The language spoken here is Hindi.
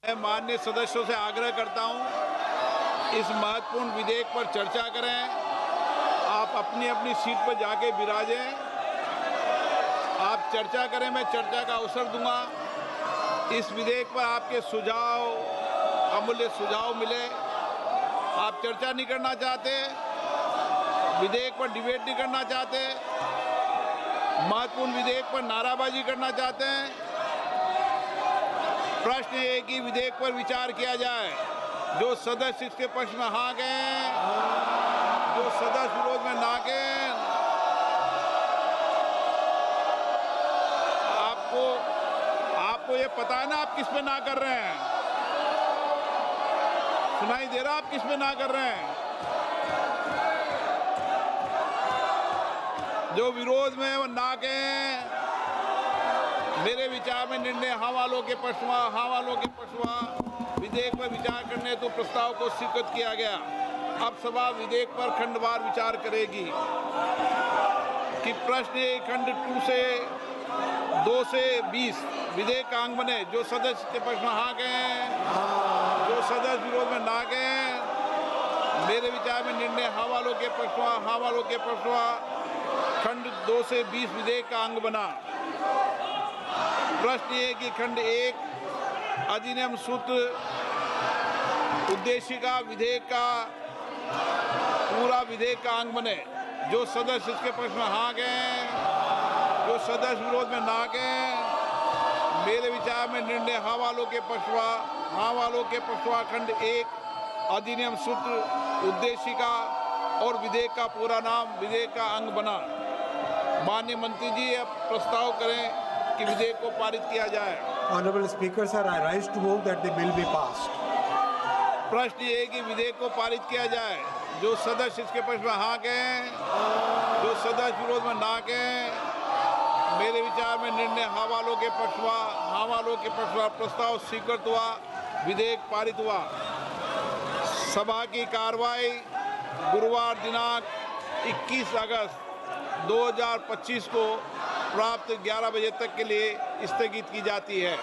मैं माननीय सदस्यों से आग्रह करता हूं, इस महत्वपूर्ण विधेयक पर चर्चा करें। आप अपनी अपनी सीट पर जाके विराजें। आप चर्चा करें, मैं चर्चा का अवसर दूंगा। इस विधेयक पर आपके सुझाव, अमूल्य सुझाव मिले। आप चर्चा नहीं करना चाहते, विधेयक पर डिबेट नहीं करना चाहते, महत्वपूर्ण विधेयक पर नाराबाजी करना चाहते हैं। प्रश्न ये कि विधेयक पर विचार किया जाए। जो सदस्य इसके पक्ष में हाँ गए, जो सदस्य विरोध में ना गए। आपको ये पता है ना आप किस पे ना कर रहे हैं? सुनाई दे रहा आप किस पे ना कर रहे हैं? जो विरोध में वो ना गए। मेरे विचार में निर्णय हाँ वालों के पक्ष विधेयक पर विचार करने हेतु प्रस्ताव को स्वीकृत किया गया। अब सभा विधेयक पर खंडवार विचार करेगी। कि प्रश्न खंड 2 से 20 विधेयक का अंग बने। जो सदस्य के पक्ष में हाँ गए, जो सदस्य विरोध में ना गए। मेरे विचार में निर्णय हाँ वालों के पक्ष खंड 2 से 20 विधेयक का अंग बना। प्रश्न ये कि खंड 1 अधिनियम सूत्र उद्देशिका विधेयक का पूरा विधेयक का अंग बने। जो सदस्य इसके पक्ष में हाँ गए, जो सदस्य विरोध में ना गए। मेरे विचार में निर्णय हाँ वालों के पक्षवा खंड 1 अधिनियम सूत्र उद्देशिका और विधेयक का पूरा नाम विधेयक का अंग बना। माननीय मंत्री जी अब प्रस्ताव करें कि विधेयक को पारित किया जाए। Honorable Speaker, sir, I rise to move that the bill be passed. प्रश्न ये है कि विधेयक को पारित किया जाए। जो सदस्य इसके पक्ष में हाँ गए, जो सदस्य विरोध में ना गए। मेरे विचार में निर्णय हाँ वालों के पक्षवा प्रस्ताव स्वीकृत हुआ, विधेयक पारित हुआ। सभा की कार्रवाई गुरुवार दिनांक 21 अगस्त 2025 को प्राप्त 11 बजे तक के लिए स्थगित की जाती है।